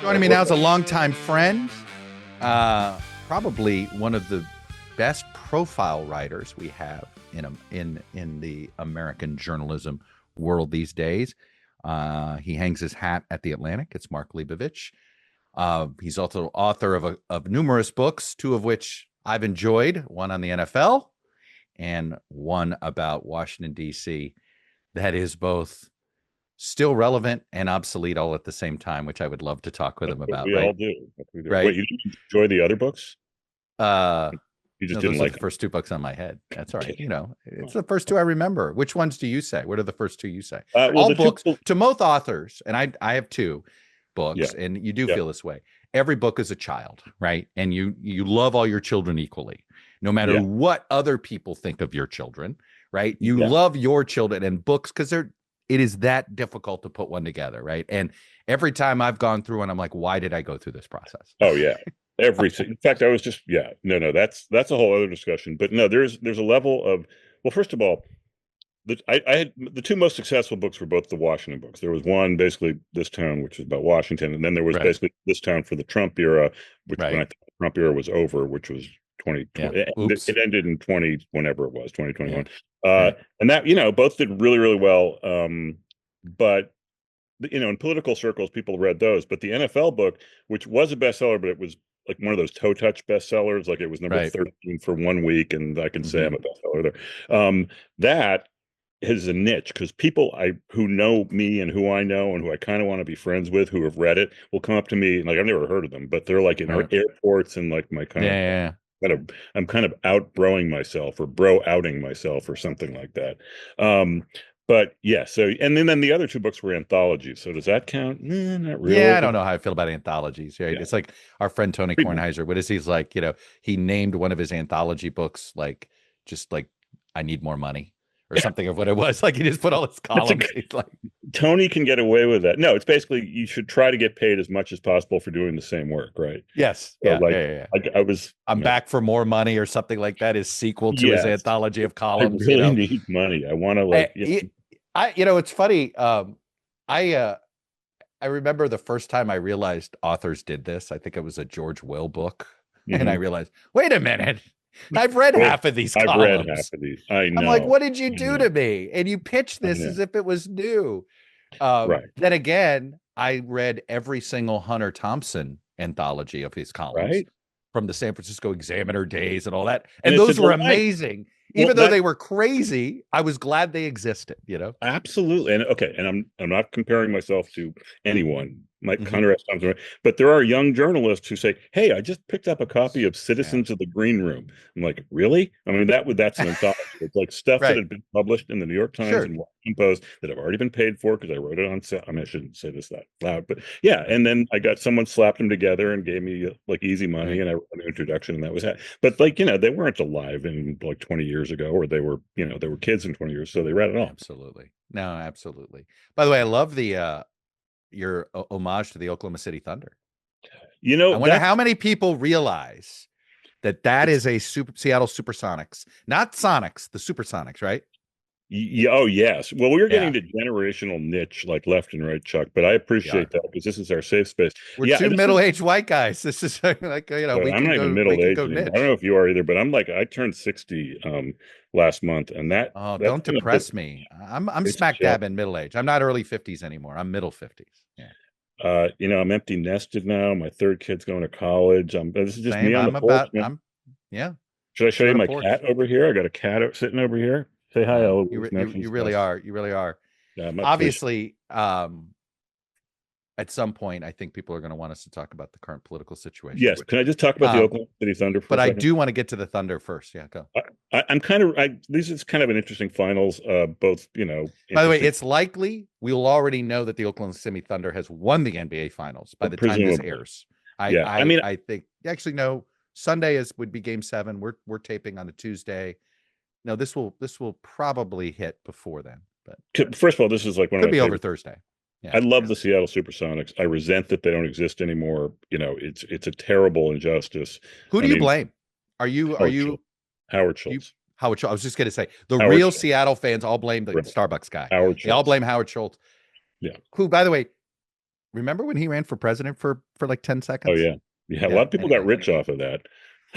Joining me now is a longtime friend, probably one of the best profile writers we have in the American journalism world these days. He hangs his hat at the Atlantic. It's Mark Leibovich. He's also author of numerous books, two of which I've enjoyed, one on the NFL and one about Washington, D.C. that is both still relevant and obsolete all at the same time, which I would love to talk with him about. We all do. Right. Wait, you didn't enjoy the other books? You just didn't like the first two books on my head. That's all right. You know, it's the first two I remember. Which ones do you say? What are the first two you say? All books to most authors, and I have two books, and you do feel this way. Every book is a child, right? And you love all your children equally, no matter what other people think of your children, right? You love your children and books because it is that difficult to put one together, right? And every time I've gone through and I'm like, why did I go through this process? Oh yeah. In fact, I was just, that's a whole other discussion. But no, there's a level of, well, first of all, I had the two most successful books were both the Washington books. There was one, basically This Town, which was about Washington. And then there was basically This Town for the Trump era, which when I thought the Trump era was over, which was 2020. It ended in 2021. And that, both did really, really well. But in political circles, people read those. But the NFL book, which was a bestseller, but it was like one of those toe touch bestsellers, like it was number 13 for 1 week, and I can say I'm a bestseller there. That is a niche because people who know me and who I know and who I kind of want to be friends with who have read it will come up to me, and like I've never heard of them, but they're like in our airports and like my kind of I'm kind of out-broing myself or bro-outing myself or something like that. But so and then the other two books were anthologies. So does that count? Not really. Yeah, I don't know how I feel about anthologies. Right? It's like our friend Tony Kornheiser. What is he's like? He named one of his anthology books like I Need More Money or something of what it was. Like he just put all his columns. He's like, Tony can get away with that. No, it's basically you should try to get paid as much as possible for doing the same work, right? Yes. So I'm back for more money or something like that. His sequel to his anthology of columns. I really need money. I want to it's funny. I remember the first time I realized authors did this. I think it was a George Will book, and I realized, wait a minute. I've read half of these columns. I've read half of these. I know. I'm like, what did you do to me? And you pitched this as if it was new. Then again, I read every single Hunter Thompson anthology of his columns from the San Francisco Examiner days and all that. And those were amazing. Even though they were crazy, I was glad they existed, Absolutely. And I'm not comparing myself to anyone. But there are young journalists who say, "Hey, I just picked up a copy of Citizens of the Green Room." I'm like, "Really?" I mean, that's an anthology. It's like stuff that had been published in the New York Times and Washington Post that have already been paid for because I wrote it on set. I mean, I shouldn't say this that loud, but and then I got someone slapped them together and gave me like easy money, and I wrote an introduction, and that was that. But like they weren't alive in like 20 years ago, or they were they were kids in 20 years, so they read it all. Absolutely. No, absolutely. By the way, I love your homage to the Oklahoma City Thunder. I wonder how many people realize that is a Seattle Supersonics, not Sonics, the Supersonics, right? Oh yes. Well, we're getting to generational niche like left and right, Chuck. But I appreciate that because this is our safe space. We're two middle-aged white guys. This is like I'm not even middle-aged. I don't know if you are either, but I'm like I turned 60 last month, and that. Oh, don't depress me. I'm smack dab in middle age. I'm not early 50s anymore. I'm middle 50s. Yeah. I'm empty nested now. My third kid's going to college. This is just me on the porch. Should I show you my cat over here? I got a cat sitting over here. Say hi. You really are. You really are. Yeah, obviously, at some point, I think people are going to want us to talk about the current political situation. Yes. Can I just talk about the Oklahoma City Thunder for a second? I do want to get to the Thunder first. Yeah, go. This is kind of an interesting finals. Both, By the way, it's likely we will already know that the Oklahoma City Thunder has won the NBA Finals by the time this airs. I think actually no. Sunday would be Game 7. We're taping on a Tuesday. No, this will probably hit before then. But first of all, this is like could be over Thursday. Yeah, I love the Seattle Supersonics. I resent that they don't exist anymore. It's a terrible injustice. Who do you blame? Are you Howard Schultz? Howard Schultz. I was just going to say Howard Schultz. Seattle fans all blame the Starbucks guy. Howard Schultz. They all blame Howard Schultz. Yeah. Who, by the way, Remember when he ran for president for like 10 Oh seconds? yeah. A lot of people got rich off of that.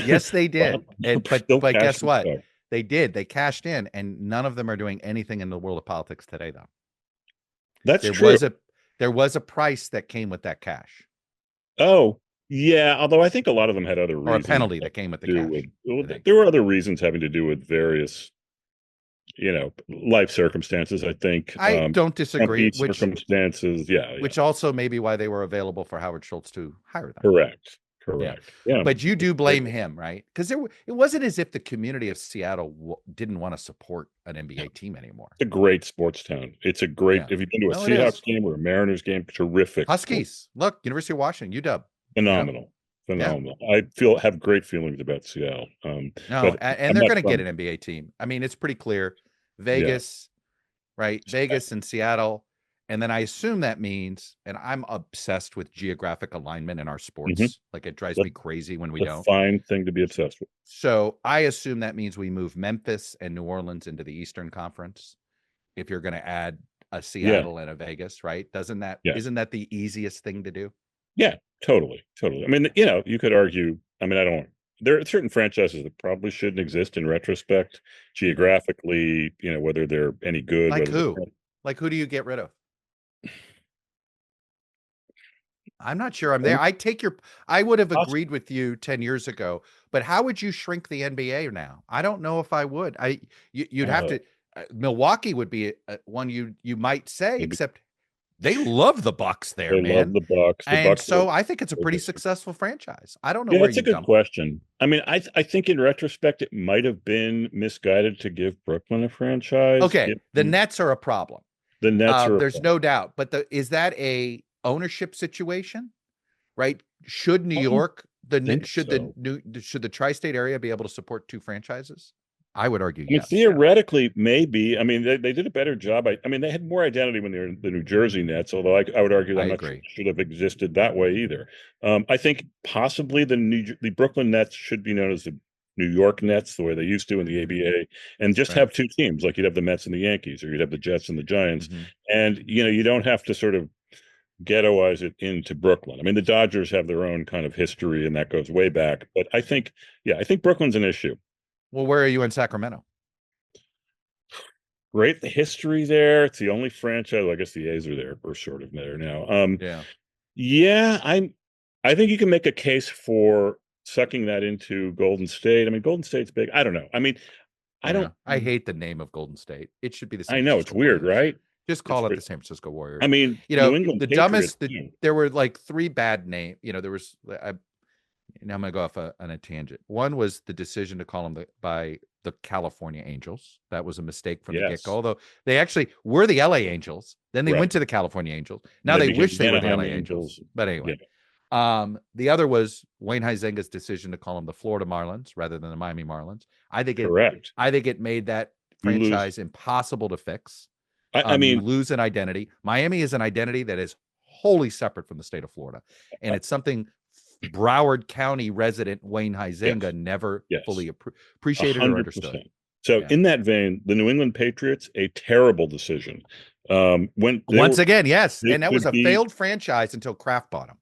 Yes, they did. But guess what? Back. They did. They cashed in, and none of them are doing anything in the world of politics today, though. That's true. There was a price that came with that cash. Oh, yeah. Although I think a lot of them had other reasons. Or a penalty that came with the cash. There were other reasons having to do with various, life circumstances, I think. I don't disagree. Circumstances, which also may be why they were available for Howard Schultz to hire them. Correct. Yeah. But you do blame him, right? Because it wasn't as if the community of Seattle didn't want to support an NBA team anymore. It's a great sports town. It's a great, if you've been to a Seahawks game or a Mariners game, terrific. Huskies. Look, University of Washington, UW. Phenomenal. I have great feelings about Seattle. And they're going to get an NBA team. I mean, it's pretty clear. Vegas, right? Vegas and Seattle. And then I assume that means, and I'm obsessed with geographic alignment in our sports. Like it drives me crazy when we don't. Fine thing to be obsessed with. So I assume that means we move Memphis and New Orleans into the Eastern Conference. If you're going to add a Seattle and a Vegas, right? Isn't that the easiest thing to do? Yeah, totally. I mean, you could argue, there are certain franchises that probably shouldn't exist in retrospect, geographically, whether they're any good. Like who? Like who do you get rid of? I'm not sure I'm there. I would have agreed with you 10 years ago, but how would you shrink the NBA now? I don't know if I would. You'd have to, Milwaukee would be one you might say, maybe. Except they love the Bucks there, man. They love the Bucks. And so I think it's a pretty successful franchise. I don't know where that's a good question. I mean, I think in retrospect, it might have been misguided to give Brooklyn a franchise. Okay. The Nets are a problem. The Nets there's no doubt. But is that a ownership situation? Right? Should New York, should the tri-state area be able to support two franchises? I would argue yes. Theoretically, maybe. I mean, they did a better job. I mean, they had more identity when they were the New Jersey Nets, although I would argue that much should have existed that way either. I think possibly the Brooklyn Nets should be known as the New York Nets, the way they used to in the ABA, and just have two teams, like you'd have the Mets and the Yankees, or you'd have the Jets and the Giants. And, you don't have to sort of ghettoize it into Brooklyn. I mean, the Dodgers have their own kind of history, and that goes way back. But I think Brooklyn's an issue. Well, where are you in Sacramento? Great, the history there. It's the only franchise. I guess the A's are there. We're sort of there now. I think you can make a case for sucking that into Golden State. I mean, Golden State's big. I don't know. I mean, I hate the name of Golden State. It should be the San I know Francisco it's weird, Warriors. right? Just call it the San Francisco Warriors. I mean, the dumbest. There were like three bad names. There was. Now I'm going to go off on a tangent. One was the decision to call them by the California Angels. That was a mistake from the get-go. Although they actually were the LA Angels. Then they went to the California Angels. Now they wish they were the LA Angels. But anyway. The other was Wayne Huizenga's decision to call them the Florida Marlins rather than the Miami Marlins. I think it made that franchise impossible to fix. I mean, you lose an identity. Miami is an identity that is wholly separate from the state of Florida. And it's something Broward County resident Wayne Huizenga never fully appreciated 100%. Or understood. So in that vein, the New England Patriots, a terrible decision. Once again, yes. And that was a failed franchise until Kraft bought them.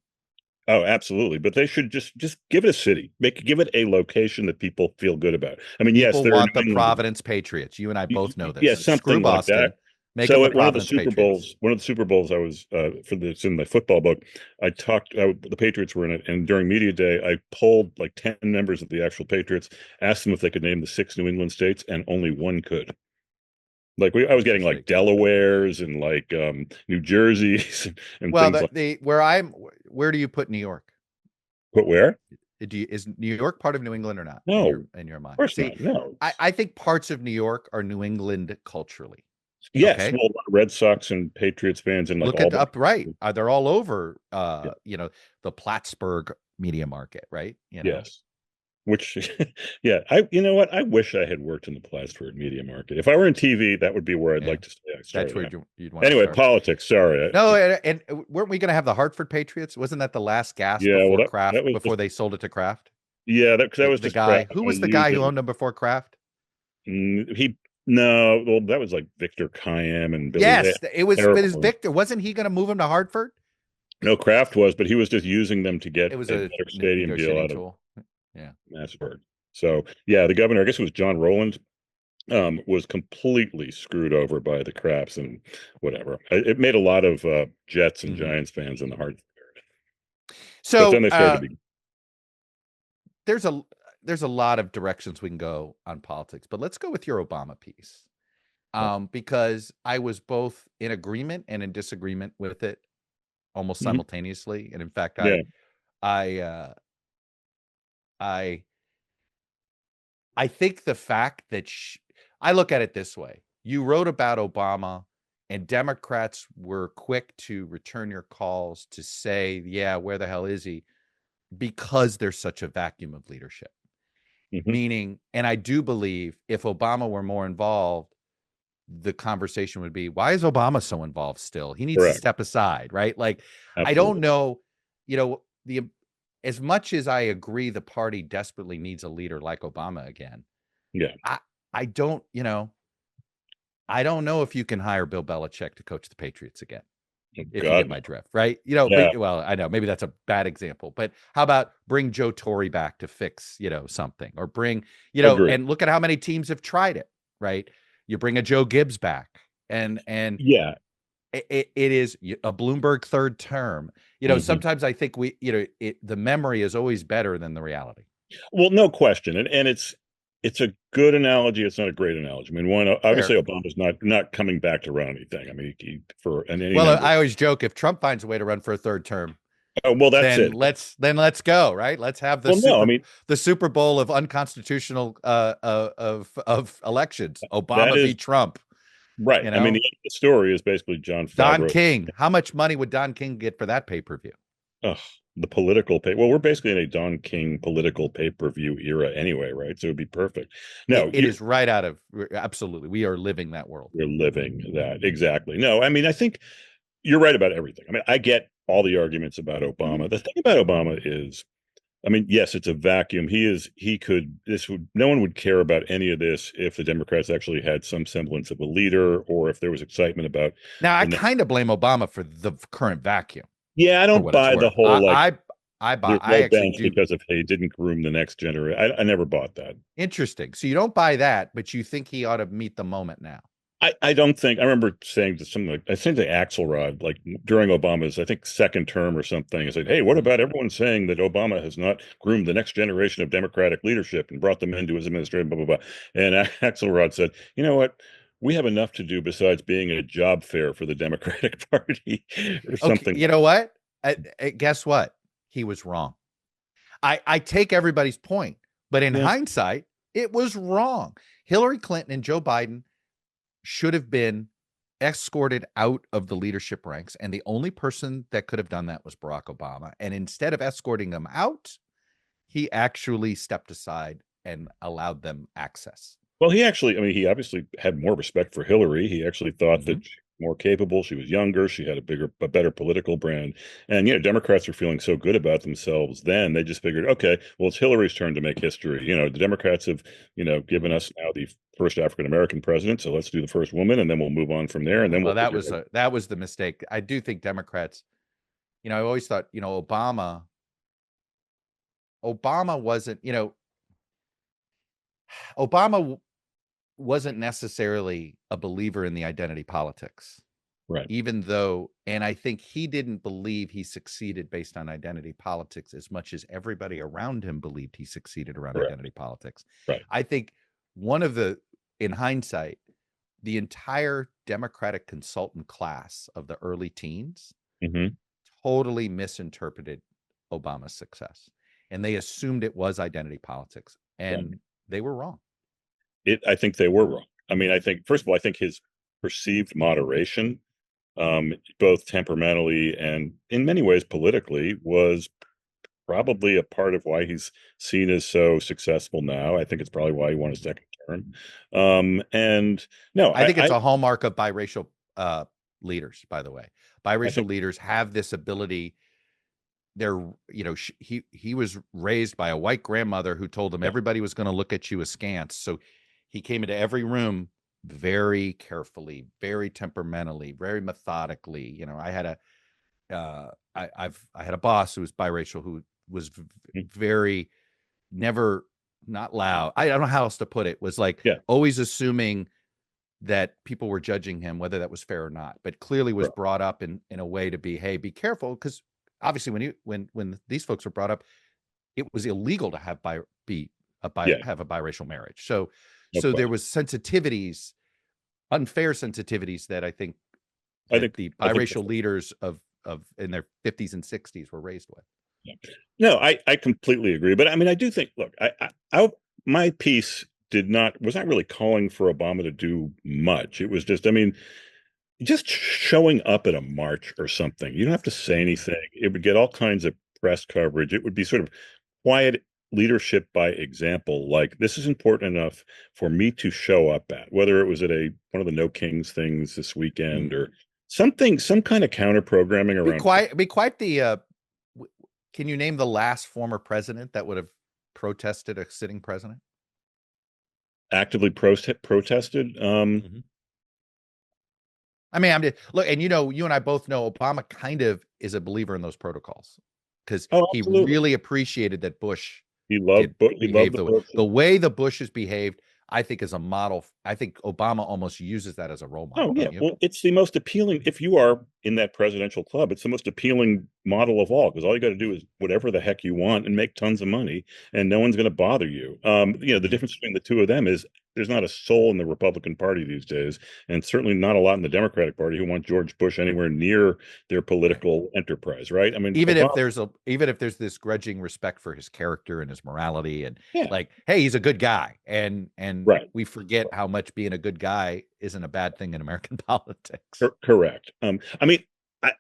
Oh, absolutely. But they should just give it a city. Give it a location that people feel good about. I mean, people want the Providence Patriots. You and I both know this. Yeah, something like that. So at one of the Super Bowls I was it's in my football book, I talked, the Patriots were in it, and during media day, I polled like 10 members of the actual Patriots, asked them if they could name the 6 New England states, and only one could. Like I was getting like Delaware's and like New Jersey's and things where do you put New York? Put where? Is New York part of New England or not? No, in your mind. Of course not. No, I think parts of New York are New England culturally. Yes, okay? Well, Red Sox and Patriots fans and like they're all over. The Plattsburgh media market, right? Yes. Which, I wish I had worked in the Plattsburgh media market. If I were in TV, that would be where I'd like to stay. That's where you'd want. Anyway, politics. Sorry. No, and weren't we going to have the Hartford Patriots? Wasn't that the last gasp before Kraft? Before they sold it to Kraft? Yeah, that was the guy. Kraft. Who was the guy who owned them before Kraft? No, well, that was like Victor Kiam and Billy. Yes, it was Victor. Wasn't he going to move him to Hartford? No, Kraft was, but he was just using them to get It was a a better stadium deal out of tool. Yeah. Mattsburg. So yeah, the governor, I guess it was John Rowland, was completely screwed over by the Krafts and whatever. It made a lot of Jets and Giants fans in the heart. But then So they started to be. there's a lot of directions we can go on politics, but let's go with your Obama piece. Because I was both in agreement and in disagreement with it almost simultaneously. And in fact, I think the fact that I look at it this way: you wrote about Obama, and Democrats were quick to return your calls to say, "Yeah, where the hell is he?" Because there's such a vacuum of leadership. Meaning, and I do believe if Obama were more involved, the conversation would be, why is Obama so involved still? He needs to step aside, right? Like, absolutely. I don't know, as much as I agree the party desperately needs a leader like Obama again. Yeah. I don't know if you can hire Bill Belichick to coach the Patriots again. If you get my drift, right? Well, I know maybe that's a bad example, but how about bring Joe Torre back to fix, something, or bring, and look at how many teams have tried it, right? You bring a Joe Gibbs back, and yeah, it is a Bloomberg third term. Sometimes I think the memory is always better than the reality. Well, no question, and it's a good analogy. It's not a great analogy. I mean, one, obviously Obama's not coming back to run anything. I mean, I always joke, if Trump finds a way to run for a third term, well, that's it. Let's go, right? Let's have the Super Bowl of unconstitutional of elections. Obama v. Trump. Right. I mean, the story is basically John Favreau. Don King. How much money would Don King get for that pay-per-view? The political pay. Well, we're basically in a Don King political pay-per-view era anyway, right? So it'd be perfect. No, it is right out of, absolutely. We are living that world. We're living that. Exactly. No, I mean, I think you're right about everything. I mean, I get all the arguments about Obama. The thing about Obama is, I mean, yes, it's a vacuum. No one would care about any of this if the Democrats actually had some semblance of a leader, or if there was excitement about. Now, I kind of blame Obama for the current vacuum. Yeah, I don't buy the whole I actually do, because of he didn't groom the next generation. I never bought that. Interesting. So you don't buy that, but you think he ought to meet the moment now. I don't think. I remember saying to something like, I think to Axelrod, like during Obama's, I think, second term or something, I said, hey, what about everyone saying that Obama has not groomed the next generation of Democratic leadership and brought them into his administration, blah, blah, blah. And Axelrod said, you know what? We have enough to do besides being a job fair for the Democratic Party or something. You know what? Guess what? He was wrong. I take everybody's point, but in hindsight, it was wrong. Hillary Clinton and Joe Biden should have been escorted out of the leadership ranks, and the only person that could have done that was Barack Obama. And instead of escorting them out, he actually stepped aside and allowed them access. Well, he obviously had more respect for Hillary. He actually thought that she was more capable. She was younger. She had a better political brand. And, Democrats were feeling so good about themselves then. They just figured, okay, well, it's Hillary's turn to make history. The Democrats have, given us now the first African-American president. So let's do the first woman, and then we'll move on from there. And then that was the mistake. I do think Democrats, I always thought, Obama wasn't, Obama wasn't necessarily a believer in the identity politics. Right. Even though, and I think he didn't believe he succeeded based on identity politics as much as everybody around him believed he succeeded around identity politics. Right. I think in hindsight, the entire Democratic consultant class of the early teens totally misinterpreted Obama's success. And they assumed it was identity politics. And they were wrong. I think they were wrong. I mean, first of all, I think his perceived moderation, both temperamentally and in many ways politically, was probably a part of why he's seen as so successful now. I think it's probably why he won a second term. And no, I think it's a hallmark of biracial leaders, by the way. Biracial leaders have this ability. He was raised by a white grandmother who told him everybody was going to look at you askance. So he came into every room very carefully, very temperamentally, very methodically. I I had a boss who was biracial, who was very never not loud. I don't know how else to put it. Was like always assuming that people were judging him, whether that was fair or not, but clearly was brought up in a way to be, hey, be careful, because obviously when these folks were brought up, it was illegal to have have a biracial marriage. So there was sensitivities, unfair sensitivities that I think the biracial leaders of in their 50s and 60s were raised with. No, I completely agree. But I mean, I do think, look, my piece was not really calling for Obama to do much. It was just, I mean, just showing up at a march or something. You don't have to say anything. It would get all kinds of press coverage. It would be sort of quiet leadership by example. Like, this is important enough for me to show up at, whether it was at one of the No Kings things this weekend or something, some kind of counter programming around. Be quiet. Can you name the last former president that would have protested a sitting president? Actively protested? I mean, look, and you and I both know Obama kind of is a believer in those protocols, because he really appreciated that Bush. He loved the way the Bushes behaved. I think is a model. I think Obama almost uses that as a role model. Oh yeah, well, it's the most appealing. If you are in that presidential club, it's the most appealing model of all, because all you got to do is whatever the heck you want and make tons of money, and no one's going to bother you. The difference between the two of them is there's not a soul in the Republican Party these days, and certainly not a lot in the Democratic Party who want George Bush anywhere near their political enterprise, right? I mean, even if there's this grudging respect for his character and his morality, and like, hey, he's a good guy, and we forget how much being a good guy isn't a bad thing in American politics. Correct. I mean,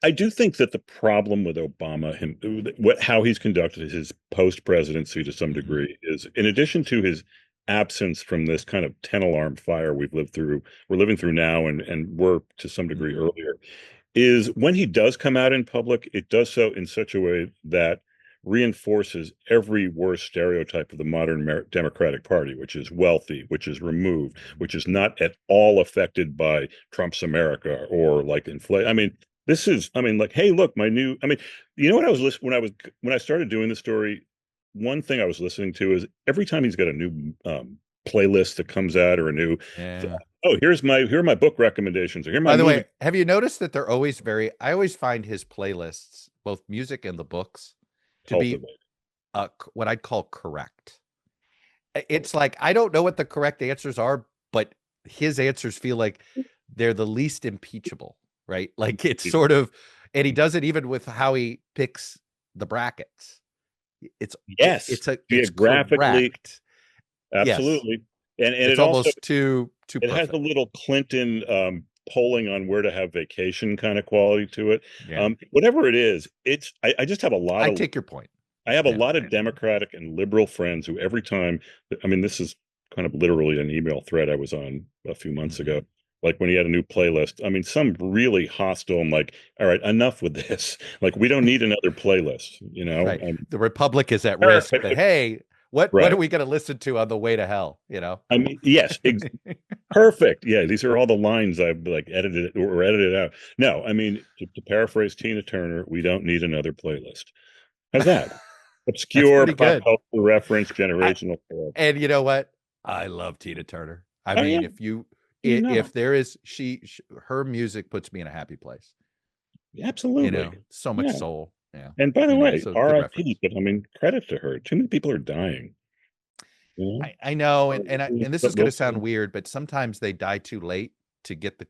I do think that the problem with Obama, how he's conducted his post-presidency to some degree, is in addition to his absence from this kind of 10-alarm fire we're living through now and were to some degree earlier, is when he does come out in public, it does so in such a way that reinforces every worst stereotype of the modern Democratic Party, which is wealthy, which is removed, which is not at all affected by Trump's America or like inflation. I mean, like, hey, look, you know what I was listening when I started doing the story. One thing I was listening to is every time he's got a new playlist that comes out or a new, here are my book recommendations. Or here my By the way, have you noticed that they're always I always find his playlists, both music and the books, to be what I'd call correct. It's like, I don't know what the correct answers are, but his answers feel like they're the least impeachable, right? Like, it's sort of, and he does it even with how he picks the brackets. It's geographically correct. Absolutely. Yes. And it's almost also, too it perfect. Has a little Clinton polling on where to have vacation kind of quality to it. Whatever it is, I just have a lot I take your point. I have a lot of Democratic and liberal friends who every time, I mean, this is kind of literally an email thread I was on a few months ago. Like, when he had a new playlist, I mean, some really hostile. I'm like, all right, enough with this. Like, we don't need another playlist, you know? Right. The Republic is at risk, but hey, what are we going to listen to on the way to hell, you know? I mean, yes, perfect. Yeah, these are all the lines I've like edited out. No, I mean, to paraphrase Tina Turner, we don't need another playlist. How's that? Obscure pop culture reference, generational. And you know what? I love Tina Turner. I mean, if there is, her music puts me in a happy place. Absolutely. You know, so much soul. Yeah. And by the way, R.I.P. But I mean, credit to her. Too many people are dying. You know? I know, and this is going to sound weird, but sometimes they die too late to get the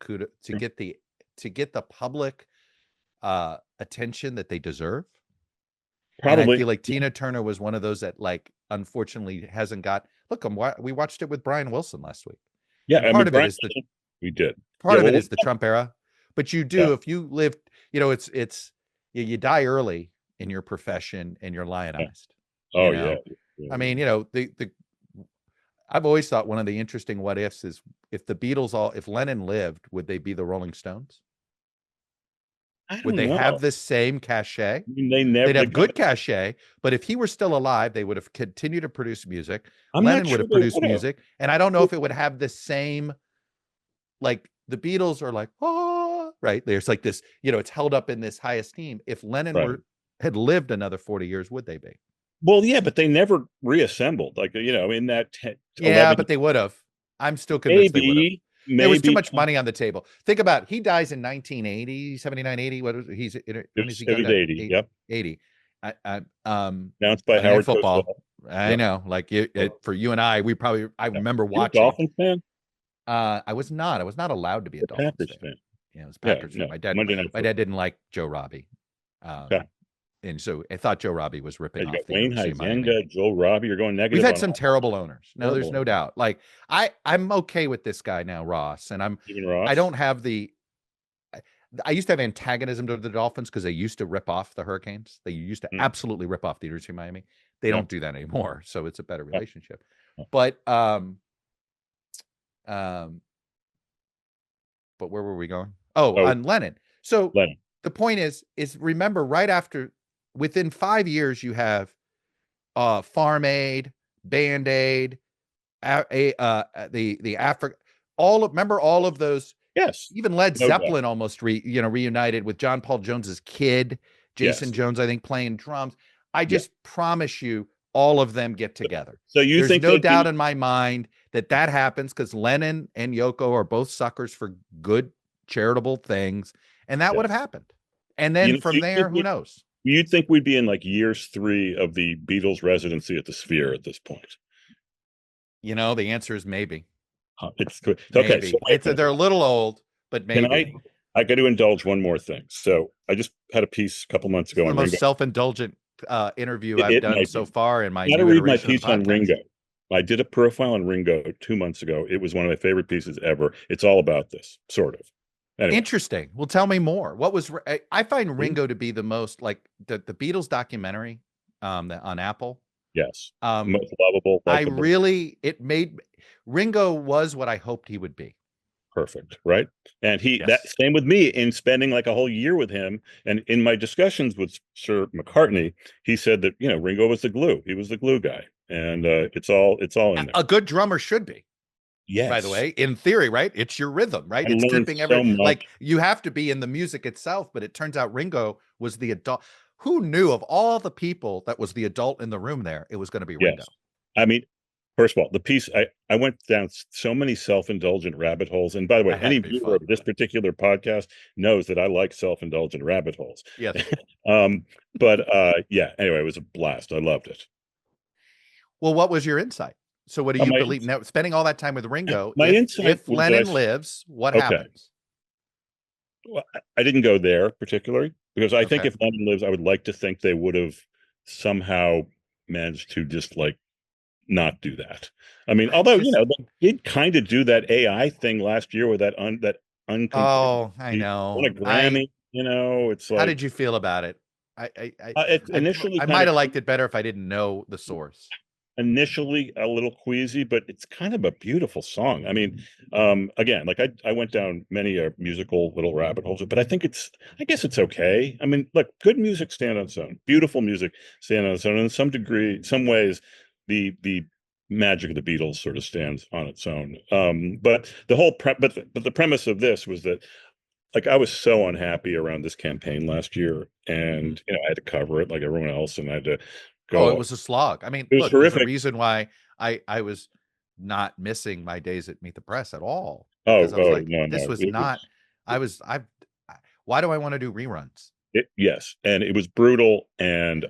public attention that they deserve. Probably. And I feel like Tina Turner was one of those that, like, unfortunately hasn't got. Look, we watched it with Brian Wilson last week. Yeah, part of it is we did. Part of it is the Trump era, but you do if you lived. You know, it's you die early in your profession and you're lionized. Oh, you know? I mean, you know, I've always thought one of the interesting what ifs is if the Beatles if Lennon lived, would they be the Rolling Stones? Would they have the same cachet? I mean, they'd have good cachet, but if he were still alive, they would have continued to produce music. Lennon would have produced music, and I don't know if it would have the same. Like, the Beatles are like, oh, right? There's like this, it's held up in this high esteem. If Lenin had lived another 40 years, would they be? Well, yeah, but they never reassembled. Like, in that 11, but they would have. I'm still convinced they would have. There was too much money on the table. Think about it. He dies in 1980, 79, 80. What was he's when is he it was 80. Yep. 80. Announced by Howard football. I know. Like for you and I, I remember watching. You a Dolphins fan? I was not allowed to be a Dolphins fan. Yeah, it was Packers. Yeah, no, my dad didn't like Joe Robbie. And so I thought Joe Robbie was ripping off the Wayne Huizenga, Joe Robbie. You're going negative. We've had some terrible owners. No, there's no doubt. Like I'm okay with this guy now, Ross, and I don't have I used to have antagonism to the Dolphins because they used to rip off the Hurricanes. They used to absolutely rip off the University of Miami. They don't do that anymore, so it's a better relationship. But but where were we going? On Lenin. So the point is remember, right after, within 5 years, you have Farm Aid, Band Aid, the Africa, remember all of those. Yes. Even Led Zeppelin almost reunited with John Paul Jones's kid, Jason Jones, I think, playing drums. I just promise you, all of them get together. So there's no doubt in my mind that happens, because Lennon and Yoko are both suckers for good charitable things, and that would have happened. And then from there, who knows? You'd think we'd be in like years 3 of the Beatles residency at the Sphere at this point. The answer is maybe. It's good. Okay. So they're a little old, but maybe. I got to indulge one more thing. So I just had a piece a couple months ago on the most self-indulgent interview I've done so far in my. I got to read my piece on Ringo. I did a profile on Ringo 2 months ago. It was one of my favorite pieces ever. It's all about this, sort of. Anyway. Interesting. Well, tell me more. What was I find Ringo to be the most, like the Beatles documentary on Apple. Yes. Most lovable. It made Ringo was what I hoped he would be. Perfect. Right. And that same with me, in spending like a whole year with him. And in my discussions with Sir McCartney, he said that, Ringo was the glue. He was the glue guy. And it's all in there. A good drummer should be. Yes. By the way, in theory, right? It's your rhythm, right? It's keeping like you have to be in the music itself, but it turns out Ringo was the adult. Who knew, of all the people, that was the adult in the room there, it was going to be Ringo? I mean, first of all, the piece, I went down so many self-indulgent rabbit holes. And by the way, any viewer of this particular podcast knows that I like self-indulgent rabbit holes. Yes. Anyway, it was a blast. I loved it. Well, what was your insight? So what do you believe now? Spending all that time with Ringo, if Lennon lives, what happens? Well, I didn't go there particularly, because I think if Lennon lives, I would like to think they would have somehow managed to just like not do that. I mean, although they did kind of do that AI thing last year with that Oh, I know. On a Grammy, it's like. How did you feel about it? Initially, I might have liked it better if I didn't know the source. Initially a little queasy, but it's kind of a beautiful song. I mean, again, like I went down many musical little rabbit holes, but I guess it's okay. I mean, look, good music stand on its own, beautiful music stand on its own. And in some degree, some ways, the magic of the Beatles sort of stands on its own. But the premise of this was that, like, I was so unhappy around this campaign last year, and I had to cover it like everyone else, and I had to go. It was a slog. I mean, look, there's a reason why I was not missing my days at Meet the Press at all. Because I was like, this was not. Why do I want to do reruns? Yes, and it was brutal. And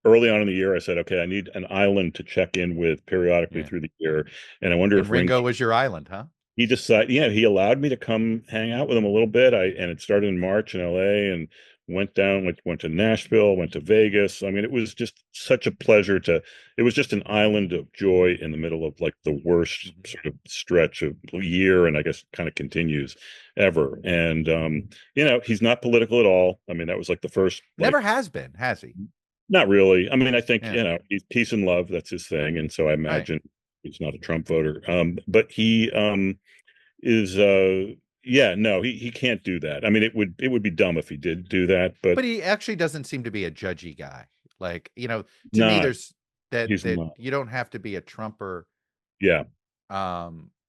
early on in the year, I said, okay, I need an island to check in with periodically through the year. And I wonder if Ringo was your island, huh? He decided, he allowed me to come hang out with him a little bit. And it started in March in LA, and went to Nashville, went to Vegas. I mean, it was just such a pleasure it was just an island of joy in the middle of like the worst sort of stretch of year, and I guess kind of continues ever. And, he's not political at all. I mean, that was like the first. Never has been, has he? Not really. I mean, I think, he's peace and love. That's his thing. And so I imagine he's not a Trump voter. But he is he can't do that. I mean, it would be dumb if he did do that, but he actually doesn't seem to be a judgy guy. Like, to me, there's that you don't have to be a Trumper. Yeah.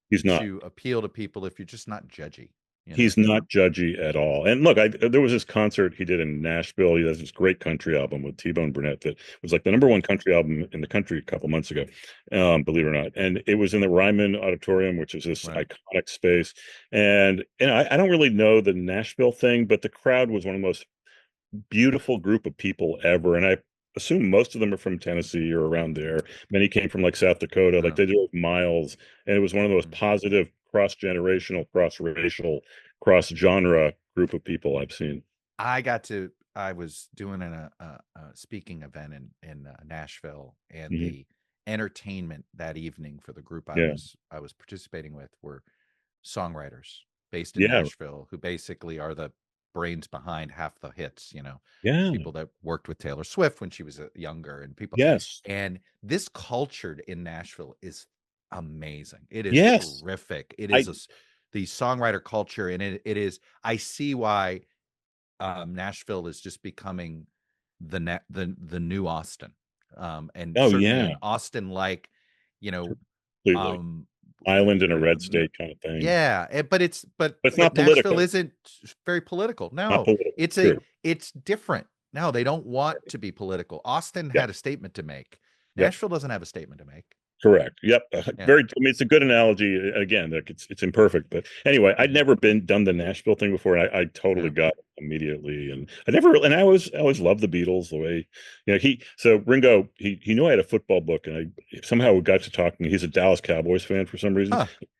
He's not to appeal to people if you're just not judgy. He's not judgy at all. And look, there was this concert he did in Nashville. He has this great country album with T-Bone Burnett that was like the #1 country album in the country a couple months ago, believe it or not. And it was in the Ryman Auditorium, which is this iconic space. And I don't really know the Nashville thing, but the crowd was one of the most beautiful group of people ever. And I assume most of them are from Tennessee or around there. Many came from like South Dakota, like they drove miles. And it was one of the most positive cross-generational, cross-racial, cross-genre group of people I've seen. I was doing a speaking event in Nashville, and the entertainment that evening for the group I was participating with were songwriters based in Nashville, who basically are the brains behind half the hits, people that worked with Taylor Swift when she was younger, and people. And this culture in Nashville is amazing. It is terrific. It is the songwriter culture, and it is. I see why Nashville is just becoming the new Austin, and certainly Austin, like island in a red state kind of thing. But it's not Nashville political. Isn't very political. No, it's different. No, they don't want to be political. Austin had a statement to make. Nashville doesn't have a statement to make. Correct. Yep. Very. I mean, it's a good analogy. Again, like it's imperfect, but anyway, I'd never done the Nashville thing before, and I totally got it immediately. And I always loved the Beatles. The way, so Ringo, he knew I had a football book, and I somehow got to talking. He's a Dallas Cowboys fan for some reason.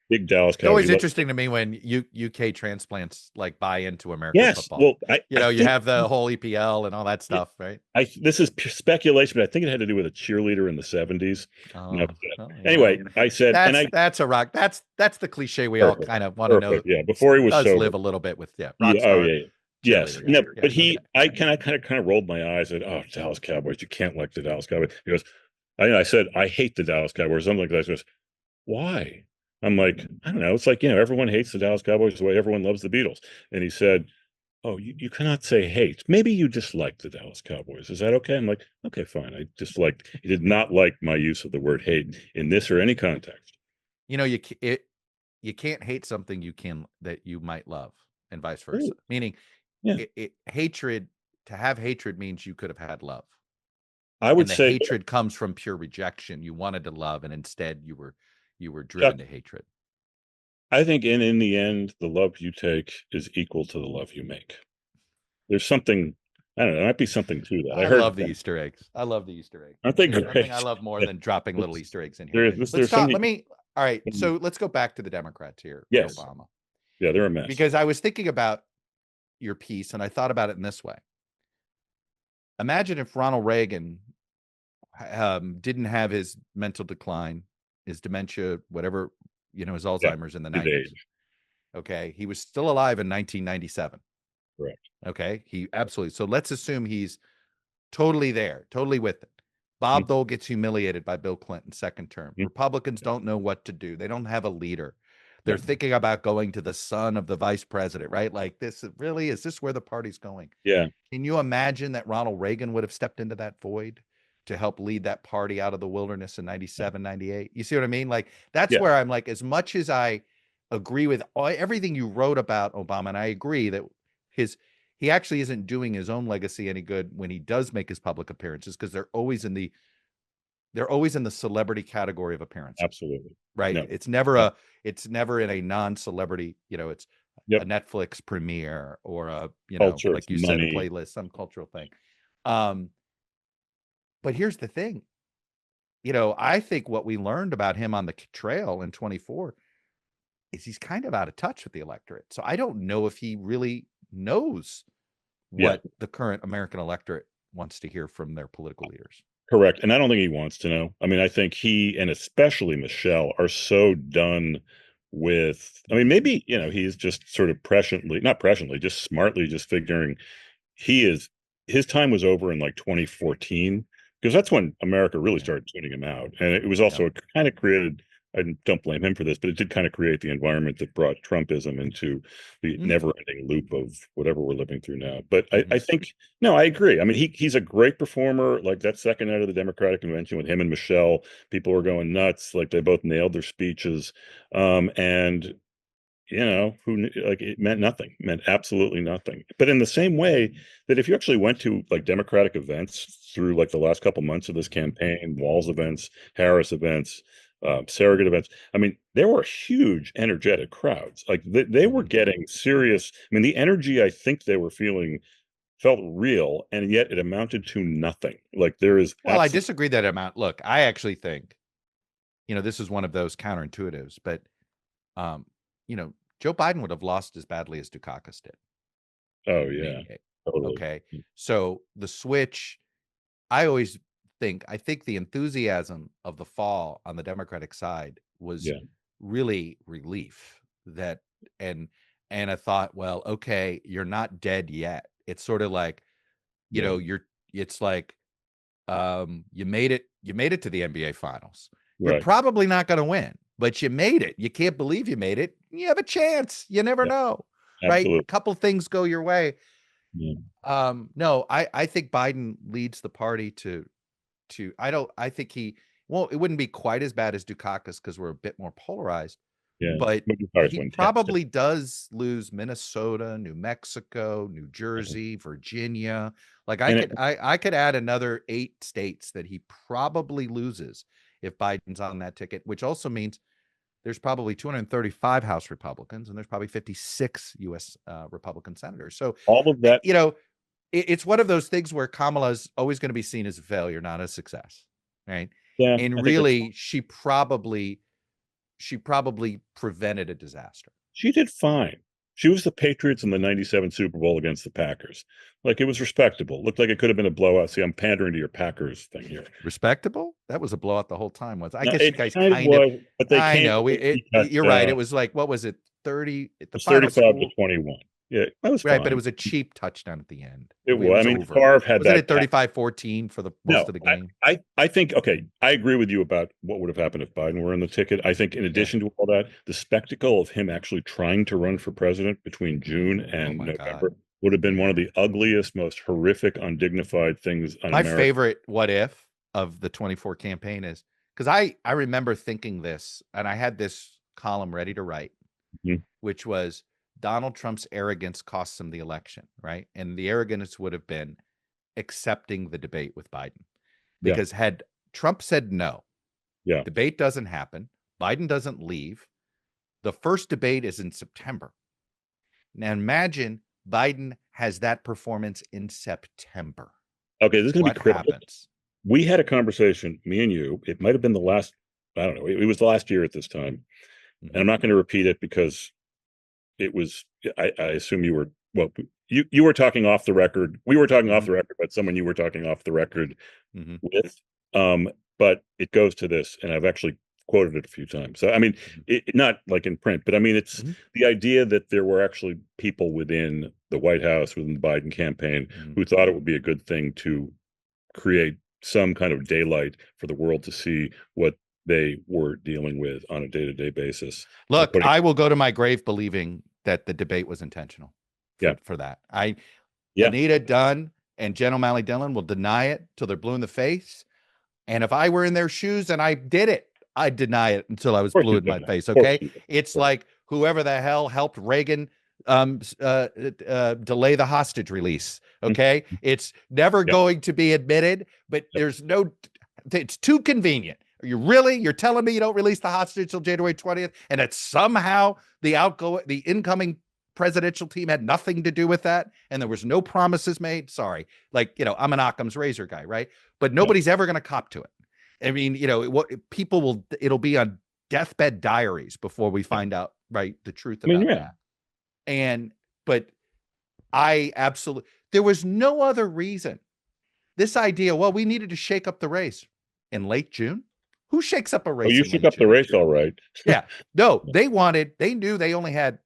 Big Dallas Cowboys. It's always interesting to me when UK transplants like buy into American football. Well, you have the whole EPL and all that stuff, right? This is speculation, but I think it had to do with a cheerleader in the 70s. Anyway, I said, that's a rock. That's the cliche we all kind of want to know. Yeah, before he was does sober. Live a little bit with rock star. Yes. No, but I kind of rolled my eyes at, Dallas Cowboys. You can't like the Dallas Cowboys. He goes, I said, I hate the Dallas Cowboys. Something like that. He goes, why? I'm like, I don't know. It's like, everyone hates the Dallas Cowboys the way everyone loves the Beatles. And he said, oh, you cannot say hate. Maybe you dislike the Dallas Cowboys. Is that okay? I'm like, okay, fine. He did not like my use of the word hate in this or any context. You can't hate something that you might love, and vice versa. Ooh. Meaning hatred, to have hatred means you could have had love. I would say hatred comes from pure rejection. You wanted to love, and instead you were driven to hatred. I think in the end, the love you take is equal to the love you make. There's something, I don't know, there might be something to that. I love the Easter eggs. I love the Easter eggs. Aren't they great? Nothing I love more than dropping little Easter eggs in here. All right, so let's go back to the Democrats here. Yes. Obama. Yeah, they're a mess. Because I was thinking about your piece, and I thought about it in this way. Imagine if Ronald Reagan didn't have his mental decline, his dementia, whatever, his Alzheimer's in the 90s. Okay. He was still alive in 1997. Correct. Okay. He absolutely. So let's assume he's totally there, totally with it. Bob Dole gets humiliated by Bill Clinton second term. Republicans don't know what to do. They don't have a leader. They're thinking about going to the son of the vice president, right? Like, is this where the party's going? Yeah. Can you imagine that Ronald Reagan would have stepped into that void to help lead that party out of the wilderness in 97, 98? You see what I mean? Like, that's where I'm like, as much as I agree with everything you wrote about Obama, and I agree that he actually isn't doing his own legacy any good when he does make his public appearances, because they're always in the celebrity category of appearances. Absolutely. Right. No. It's never in a non-celebrity, it's a Netflix premiere or a, culture, like you said, a playlist, some cultural thing. But here's the thing, I think what we learned about him on the trail in 24 is he's kind of out of touch with the electorate. So I don't know if he really knows what the current American electorate wants to hear from their political leaders. Correct. And I don't think he wants to know. I mean, I think he, and especially Michelle, are so done with, maybe, he's just sort of just smartly just figuring his time was over in like 2014, because that's when America really started tuning him out. And it was also kind of created, I don't blame him for this, but it did kind of create the environment that brought Trumpism into the never-ending loop of whatever we're living through now. But I think, no, I agree. I mean, he's a great performer. Like that second night of the Democratic Convention with him and Michelle, people were going nuts. Like they both nailed their speeches. And who like it meant nothing, meant absolutely nothing. But in the same way that if you actually went to like Democratic events through like the last couple months of this campaign, Walz events, Harris events, surrogate events, I mean, there were huge, energetic crowds. Like they were getting serious. I mean, the energy I think they were feeling felt real, and yet it amounted to nothing. Like there is. Well, I disagree that amount. Look, I actually think, this is one of those counterintuitives, but, Joe Biden would have lost as badly as Dukakis did. Oh, yeah. Totally. Okay. So the switch, I think the enthusiasm of the fall on the Democratic side was really relief and I thought, well, okay, you're not dead yet. It's sort of like, it's like, you made it to the NBA finals. You're probably not going to win, but you made it. You can't believe you made it. You have a chance. You never know. Absolutely. Right? A couple things go your way. Yeah. No, I think Biden leads the party I think it wouldn't be quite as bad as Dukakis because we're a bit more polarized. Yeah, but he probably does lose Minnesota, New Mexico, New Jersey, Virginia. Like I could add another 8 states that he probably loses if Biden's on that ticket, which also means there's probably 235 House Republicans and there's probably 56 U.S. Republican senators. So all of that, it's one of those things where Kamala's always going to be seen as a failure, not a success, right? Yeah, and really, she probably prevented a disaster. She did fine. She was the Patriots in the 97 Super Bowl against the Packers. Like, it was respectable. Looked like it could have been a blowout. See, I'm pandering to your Packers thing here. Respectable? That was a blowout the whole time. I guess you guys kind of. But they I know. You're right. It was like, what was it? 30 at the 35-21. Yeah, that was right, fine. But it was a cheap touchdown at the end. It was. I mean, Favre had that. Was it at 35-14 for the most of the game? I think, okay, I agree with you about what would have happened if Biden were in the ticket. I think in addition to all that, the spectacle of him actually trying to run for president between June and November would have been one of the ugliest, most horrific, undignified things on My favorite what if of the 24 campaign is, because I remember thinking this, and I had this column ready to write, which was, Donald Trump's arrogance costs him the election, right? And the arrogance would have been accepting the debate with Biden. Because had Trump said no, debate doesn't happen, Biden doesn't leave, the first debate is in September. Now imagine Biden has that performance in September. Okay, this is going to be critical. Happens? We had a conversation, me and you, it might have been the last, I don't know, it was the last year at this time. And I'm not going to repeat it because it was, I assume you were, well, you were talking off the record. We were talking off the record, but someone you were talking off the record with. But it goes to this, and I've actually quoted it a few times. So, I mean, not like in print, but I mean, it's the idea that there were actually people within the White House, within the Biden campaign, who thought it would be a good thing to create some kind of daylight for the world to see what they were dealing with on a day-to-day basis. Look, I will go to my grave believing that the debate was intentional for that. Anita Dunn and Jen O'Malley Dillon will deny it till they're blue in the face. And if I were in their shoes and I did it, I'd deny it until I was blue in my face. Okay. It's like whoever the hell helped Reagan delay the hostage release. Okay. It's never going to be admitted, but it's too convenient. You're telling me you don't release the hostage till January 20th, and that somehow the incoming presidential team had nothing to do with that, and there was no promises made? Sorry. Like, I'm an Occam's razor guy, right? But nobody's ever going to cop to it. I mean, it'll be on deathbed diaries before we find out, right, the truth about that. But I absolutely, there was no other reason. This idea, well, we needed to shake up the race in late June. Who shakes up a race? Oh, you shook up the race, all right. Yeah. No, they knew they only had,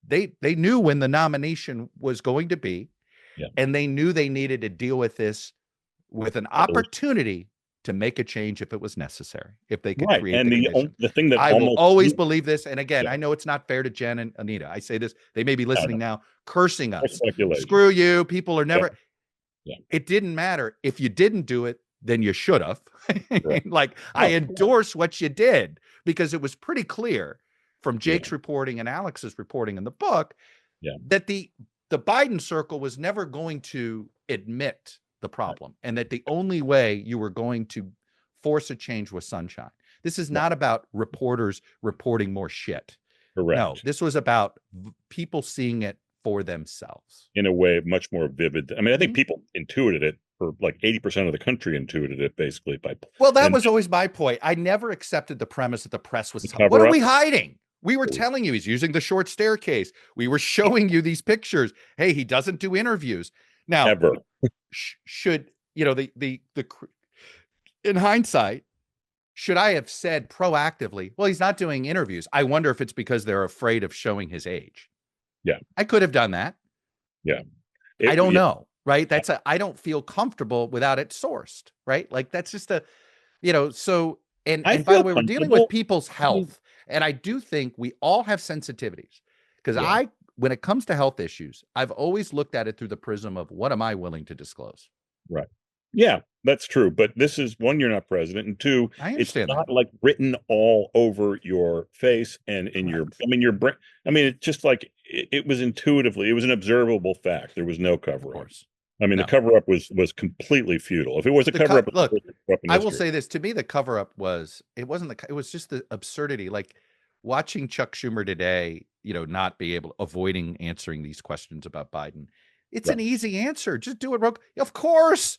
they knew when the nomination was going to be, and they knew they needed to deal with this with an opportunity to make a change if it was necessary, if they could create the thing that I will always believe this. And again, I know it's not fair to Jen and Anita. I say this, they may be listening now, cursing us. Screw you. People are never, it didn't matter. If you didn't do it, then you should have. I endorse what you did, because it was pretty clear from Jake's reporting and Alex's reporting in the book, that the Biden circle was never going to admit the problem, and that the only way you were going to force a change was sunshine. This is not about reporters reporting more shit. Correct. No, this was about people seeing it for themselves in a way much more vivid. I mean, I think people intuited it, for like 80% of the country intuited it basically that was always my point. I never accepted the premise that the press was what are we hiding? We were telling you he's using the short staircase. We were showing you these pictures. Hey, he doesn't do interviews. Now, should, you know, the in hindsight, should I have said proactively, well, he's not doing interviews? I wonder if it's because they're afraid of showing his age. Yeah. I could have done that. Yeah. I don't know. Right. I don't feel comfortable without it sourced. Right. Like that's just so, and by the way, we're dealing with people's health. And I do think we all have sensitivities because when it comes to health issues, I've always looked at it through the prism of what am I willing to disclose? Right. Yeah, that's true. But this is, one, you're not president, and two, it's not like written all over your face and in your brain. I mean, it's just like it was intuitively, it was an observable fact. There was no cover up. I mean, the cover up was completely futile. If it was a cover up, look, I will say this, to me, the cover up it was just the absurdity. Like watching Chuck Schumer today, not be avoiding answering these questions about Biden. It's an easy answer. Just do it. Of course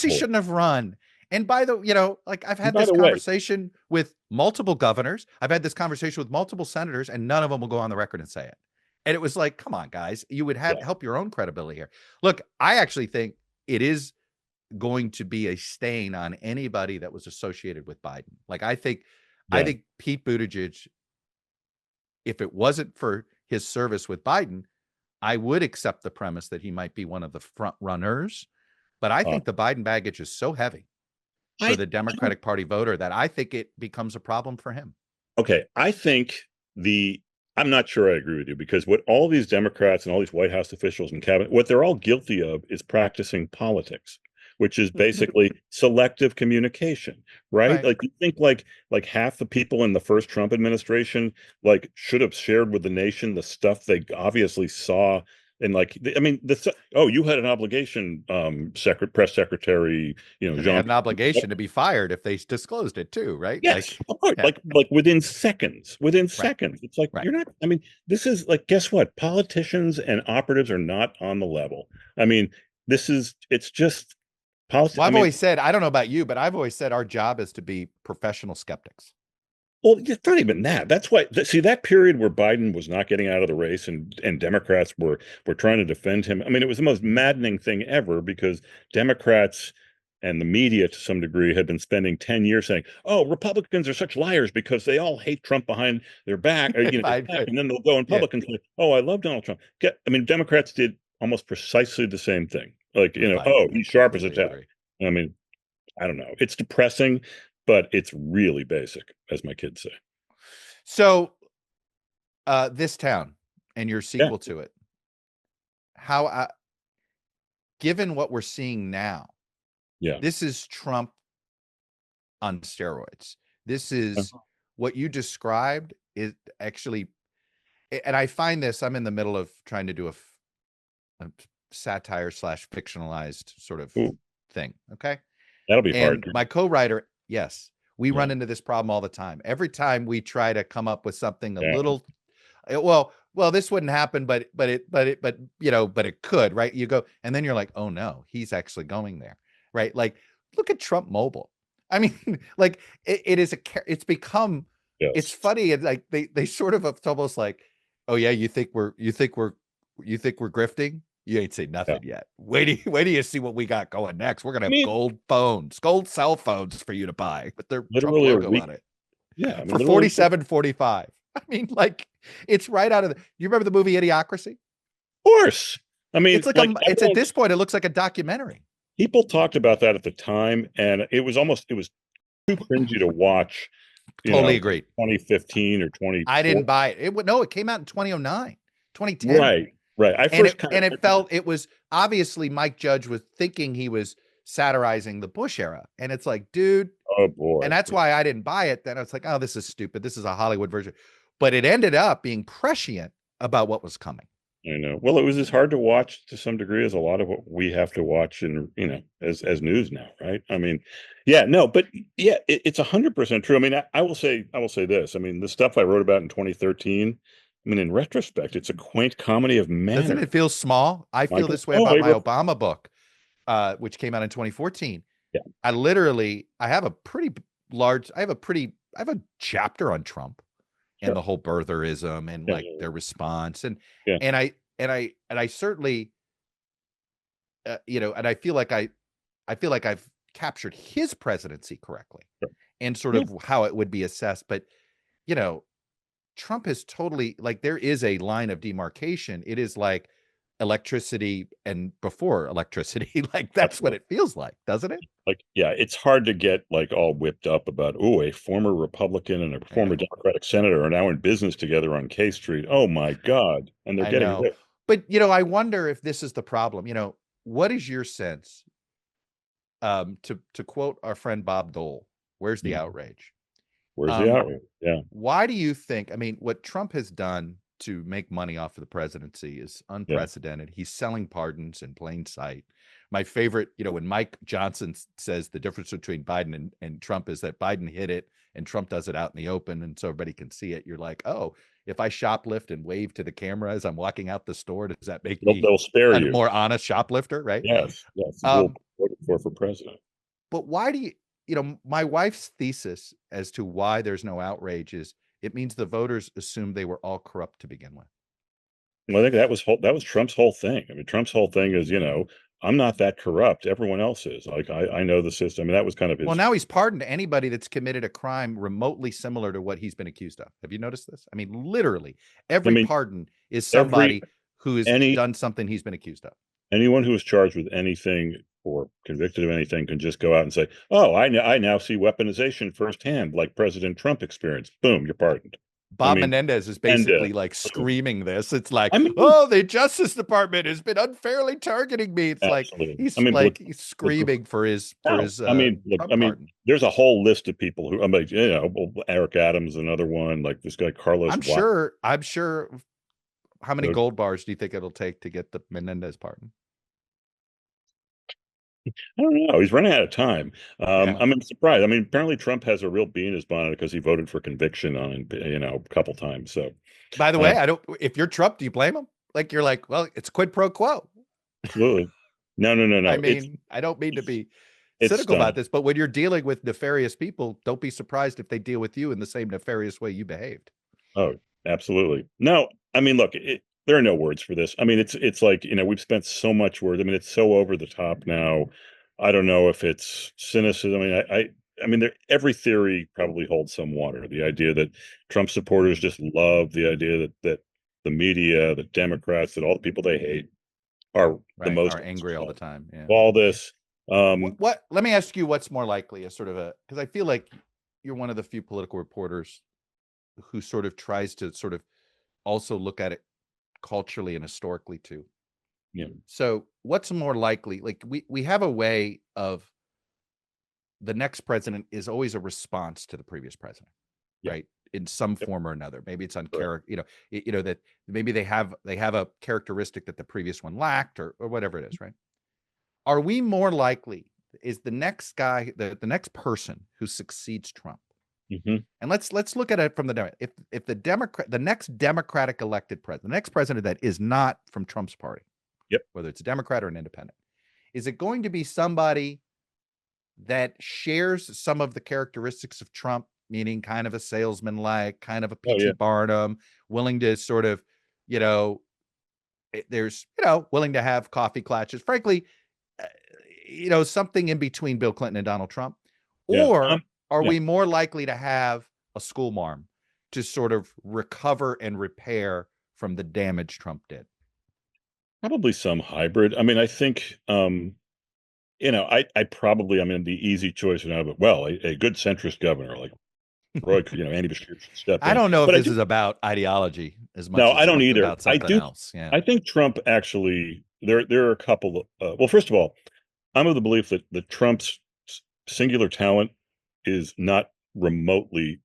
he shouldn't have run. And by the, I've had this conversation with multiple governors. I've had this conversation with multiple senators, and none of them will go on the record and say it. And it was like, come on, guys, you would help your own credibility here. Look, I actually think it is going to be a stain on anybody that was associated with Biden. Like, I think Pete Buttigieg, if it wasn't for his service with Biden, I would accept the premise that he might be one of the front runners. But I think the Biden baggage is so heavy for the Democratic Party voter that I think it becomes a problem for him. Okay. I think I'm not sure I agree with you, because what all these Democrats and all these White House officials and cabinet, what they're all guilty of is practicing politics, which is basically selective communication, right? Like, you think like half the people in the first Trump administration should have shared with the nation the stuff they obviously saw. And you had an obligation, press secretary, Jean had an obligation to be fired if they disclosed it too, right? Yes, like within seconds. It's like, you're not. I mean, this is guess what? Politicians and operatives are not on the level. I mean, it's just politics. Well, I've always said, I don't know about you, but I've always said our job is to be professional skeptics. Well, it's not even that. That's why, see, that period where Biden was not getting out of the race and Democrats were trying to defend him. I mean, it was the most maddening thing ever, because Democrats and the media to some degree had been spending 10 years saying, oh, Republicans are such liars because they all hate Trump behind their back. And then they'll go in public and say, oh, I love Donald Trump. Democrats did almost precisely the same thing. He's sharp as a tack. I mean, I don't know. It's depressing, but it's really basic, as my kids say. So This Town and your sequel to it, how, given what we're seeing now, this is Trump on steroids. This is what you described is actually, and I find this, I'm in the middle of trying to do a satire / fictionalized sort of thing. Okay. That'll be hard. My co-writer, yes, we run into this problem all the time. Every time we try to come up with something a little, well, this wouldn't happen, but it could, right? You go, and then you're like, oh no, he's actually going there, right? Like, look at Trump Mobile. I mean, like it's become, it's funny. And like, they sort of, it's almost like, oh yeah, you think we're grifting? You ain't seen nothing yet. Wait till you see what we got going next. We're gonna have gold cell phones for you to buy, but they're literally Trump logo on it. Yeah, for $47.45. I mean, like, it's right out of the. You remember the movie Idiocracy? Of course. I mean, it's it's at this point, it looks like a documentary. People talked about that at the time, and it was too cringy to watch. Totally agreed. 2015 or 20. I didn't buy it. It came out in 2009, 2010. Right. It was obviously Mike Judge was thinking he was satirizing the Bush era. And it's like, dude. Oh boy. And that's why I didn't buy it. Then I was like, oh, this is stupid. This is a Hollywood version. but it ended up being prescient about what was coming. I know. Well, it was as hard to watch to some degree as a lot of what we have to watch in, as news now, right? I mean, yeah, no, but yeah, it's 100% true. I mean, I will say this. I mean, the stuff I wrote about in 2013, I mean, in retrospect, it's a quaint comedy of manner. Doesn't it feel small? I feel this way about my Obama book, which came out in 2014. Yeah. I have a chapter on Trump and the whole birtherism and like their response. And I certainly, and I feel like I've captured his presidency correctly and sort of how it would be assessed. But, Trump is totally like, there is a line of demarcation. It is like electricity and before electricity. Like that's what it feels like, doesn't it? Like, yeah, it's hard to get like all whipped up about, a former Republican and a former Democratic senator are now in business together on K Street. Oh my God. And they're getting whipped. But, I wonder if this is the problem. What is your sense? To quote our friend Bob Dole, where's the outrage? Where's the outrage? Yeah. Why do you think, what Trump has done to make money off of the presidency is unprecedented. He's selling pardons in plain sight. My favorite, when Mike Johnson says the difference between Biden and Trump is that Biden hid it and Trump does it out in the open and so everybody can see it. You're like, oh, if I shoplift and wave to the camera as I'm walking out the store, does that make me they'll spare you. More honest shoplifter, right? Yes. Voted for president. But why do you, my wife's thesis as to why there's no outrage is it means the voters assumed they were all corrupt to begin with. Well, I think that was Trump's whole thing. I mean, Trump's whole thing is, I'm not that corrupt. Everyone else is. Like, I know the system. I mean, that was kind of his. Well, now he's pardoned anybody that's committed a crime remotely similar to what he's been accused of. Have you noticed this? I mean, literally every pardon is somebody who has done something he's been accused of. Anyone who is charged with anything or convicted of anything can just go out and say, oh, I now see weaponization firsthand, like President Trump experienced. Boom, you're pardoned. Bob Menendez is basically like screaming this. It's like, the Justice Department has been unfairly targeting me. It's absolutely. Like he's screaming for his. There's a whole list of people who Eric Adams, another one, like this guy Carlos. I'm sure. How many gold bars do you think it'll take to get the Menendez pardon? I don't know. He's running out of time. I'm surprised. I mean, apparently Trump has a real bee in his bonnet because he voted for conviction on, a couple times. So, by the way, if you're Trump, do you blame him? Like, you're like, well, it's quid pro quo. Absolutely. No. I mean, I don't mean to be cynical about this, but when you're dealing with nefarious people, don't be surprised if they deal with you in the same nefarious way you behaved. Oh, absolutely. No, I mean, look, there are no words for this. I mean, it's like, we've spent so much word. I mean, it's so over the top now. I don't know if it's cynicism. I mean, every theory probably holds some water. The idea that Trump supporters just love the idea that the media, the Democrats, that all the people they hate are angry all the time. Yeah. All this. Let me ask you, what's more likely? Because I feel like you're one of the few political reporters who sort of tries to sort of also look at it culturally and historically too. Yeah. So what's more likely? Like we have a way of the next president is always a response to the previous president, right? In some form or another. Maybe it's on character, that maybe they have a characteristic that the previous one lacked or whatever it is, right? Are we more likely, is the next guy, the next person who succeeds Trump? Mm-hmm. And let's look at it from if the next Democratic elected president, the next president that is not from Trump's party, whether it's a Democrat or an independent, is it going to be somebody that shares some of the characteristics of Trump, meaning kind of a salesman-like, kind of a P.T. Barnum, willing to sort of, willing to have coffee clutches, frankly, something in between Bill Clinton and Donald Trump, or are we more likely to have a school marm to sort of recover and repair from the damage Trump did? Probably some hybrid. I mean, I think, I probably, the easy choice now, but a good centrist governor like Roy, Andy Beshear should step in. I don't know if this is about ideology as much. No, as I don't either. About something else. Yeah. I think Trump actually, there are a couple well, first of all, I'm of the belief that Trump's singular talent is not remotely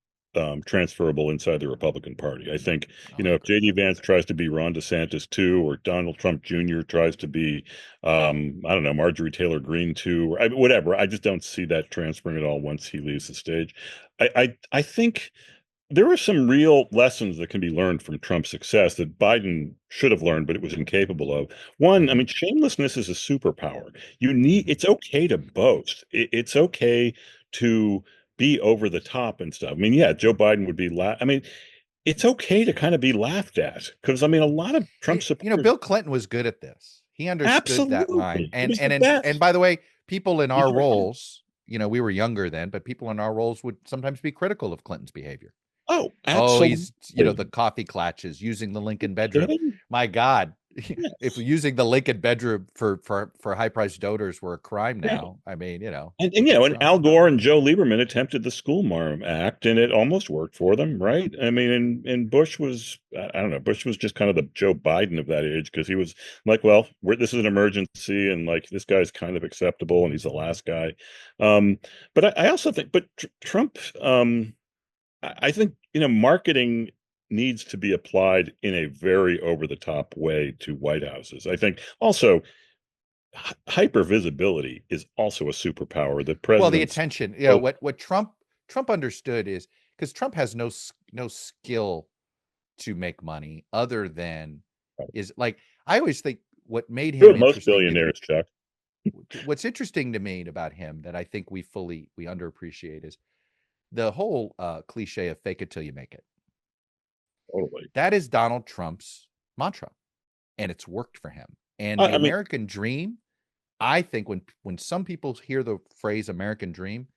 transferable inside the Republican Party. I think, if J.D. Vance tries to be Ron DeSantis too, or Donald Trump Jr. tries to be, I don't know, Marjorie Taylor Greene too, or whatever, I just don't see that transferring at all once he leaves the stage. I think there are some real lessons that can be learned from Trump's success that Biden should have learned, but it was incapable of. One, I mean, shamelessness is a superpower. It's okay to boast. It's okay to be over the top and stuff. I mean, yeah, Joe Biden would be I mean, it's okay to kind of be laughed at because I mean, a lot of Trump supporters. Bill Clinton was good at this. He understood that line. And by the way, people in our roles, we were younger then, but people in our roles would sometimes be critical of Clinton's behavior. Oh, absolutely. He's, the coffee clutches, using the Lincoln bedroom. My God, yes. If using the Lincoln bedroom for high-priced doters were a crime now, I mean, and Al Gore and Joe Lieberman attempted the School Marm Act, and it almost worked for them, right? I mean, and Bush was, I don't know, Bush was just kind of the Joe Biden of that age because he was like, well, this is an emergency, and like this guy's kind of acceptable, and he's the last guy. But I also think, Trump, I think, marketing needs to be applied in a very over-the-top way to White Houses. I think also hyper visibility is also a superpower that president. Well, the attention, what Trump understood is because Trump has no skill to make money other than is like, I always think what made him most billionaires, Chuck. What's interesting to me about him that I think we underappreciate is the whole cliche of fake it till you make it. Totally. That is Donald Trump's mantra, and it's worked for him. And the American dream, I think when some people hear the phrase American dream,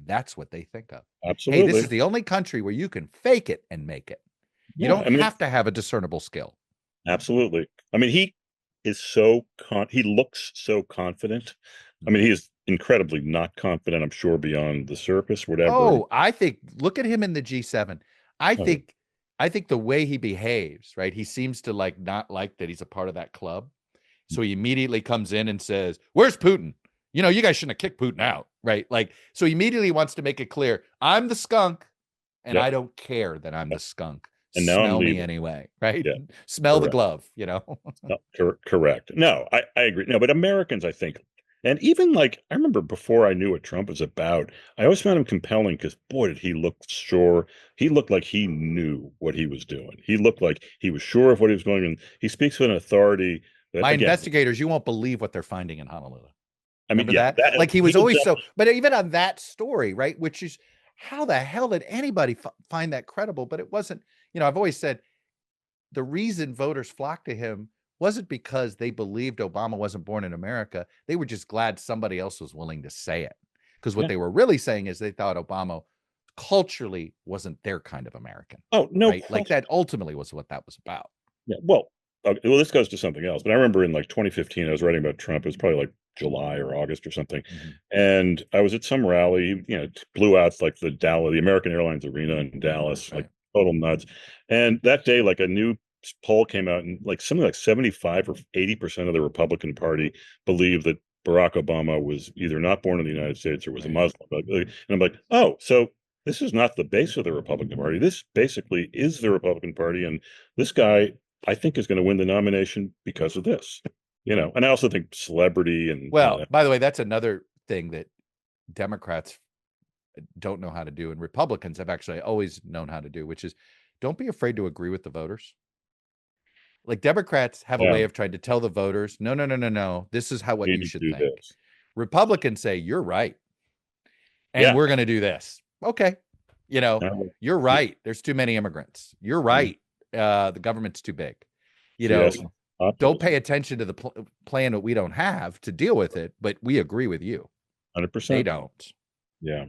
that's what they think of. Absolutely. Hey, this is the only country where you can fake it and make it. You don't have to have a discernible skill. Absolutely. I mean, he is he looks so confident. I mean, he is incredibly not confident, I'm sure, beyond the surface, whatever. Oh, I think, look at him in the G7. I think the way he behaves, right? He seems to not like that he's a part of that club. So he immediately comes in and says, "Where's Putin? You guys shouldn't have kicked Putin out," right? So he immediately wants to make it clear, I'm the skunk, and I don't care that I'm the skunk. And now smell me anyway, right? Yeah. Smell the glove, No, correct. No, I agree. No, but Americans, I think, and even I remember before I knew what Trump was about, I always found him compelling because, boy, did he look sure. He looked like he knew what he was doing. He looked like he was sure of what he was going in. He speaks with an authority. My investigators, you won't believe what they're finding in Honolulu. I mean, that he was always so, but even on that story, right? Which is, how the hell did anybody find that credible? But it wasn't, I've always said the reason voters flocked to him wasn't because they believed Obama wasn't born in America. They were just glad somebody else was willing to say it. Because what they were really saying is they thought Obama culturally wasn't their kind of American. Oh, no. Right? That ultimately was what that was about. Yeah. Well, this goes to something else. But I remember in 2015, I was writing about Trump. It was probably July or August or something. Mm-hmm. And I was at some rally, blew out the American Airlines Arena in Dallas, total nuts. And that day, a new poll came out, and something like 75 or 80% of the Republican Party believed that Barack Obama was either not born in the United States or was a Muslim. And I'm like, oh, so this is not the base of the Republican Party. This basically is the Republican Party. And this guy, I think, is going to win the nomination because of this, And I also think celebrity and by the way, that's another thing that Democrats don't know how to do, and Republicans have actually always known how to do, which is don't be afraid to agree with the voters. Democrats have a way of trying to tell the voters, no, this is what you should think. This. Republicans say, you're right. And we're going to do this. Okay. You're right. There's too many immigrants. You're right. The government's too big. Don't pay attention to the plan that we don't have to deal with it, but we agree with you. 100%. They don't. Yeah.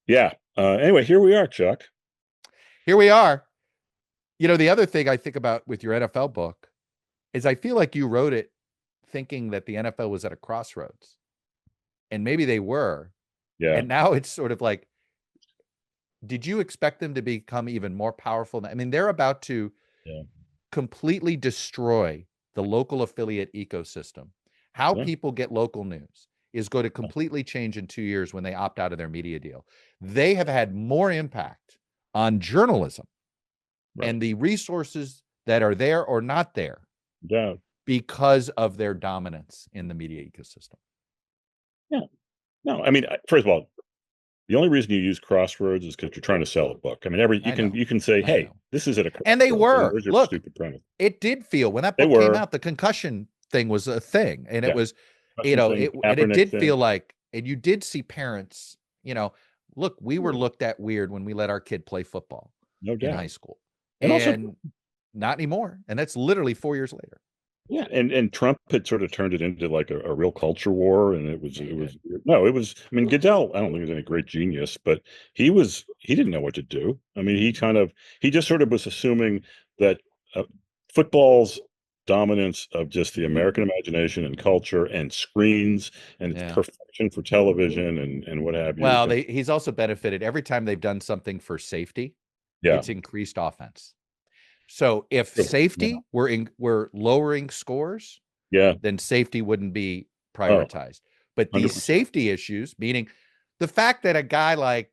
Yeah. Anyway, here we are, Chuck. Here we are. The other thing I think about with your NFL book is I feel like you wrote it thinking that the NFL was at a crossroads, and maybe they were. Yeah. And now it's sort of did you expect them to become even more powerful? I mean, they're about to completely destroy the local affiliate ecosystem. How people get local news is going to completely change in 2 years when they opt out of their media deal. They have had more impact on journalism and the resources that are there or not there because of their dominance in the media ecosystem. Yeah. No, I mean, first of all, the only reason you use crossroads is because you're trying to sell a book. I mean, you can say, hey, this is at a crossroads. And they were. Look, stupid premise. It did feel when that book came out, the concussion thing was a thing. And it was, it did feel like, and you did see parents, look, we were looked at weird when we let our kid play football in high school. And also, not anymore. And that's literally 4 years later. Yeah, and Trump had sort of turned it into like a real culture war, and it was. I mean, Goodell, I don't think he was any great genius, but he didn't know what to do. I mean, he just sort of was assuming that football's dominance of just the American imagination and culture and screens and its perfection for television and what have you. Well, he's also benefited every time they've done something for safety. It's increased offense. So if safety were lowering scores, then safety wouldn't be prioritized. But these 100%. Safety issues, meaning the fact that a guy like,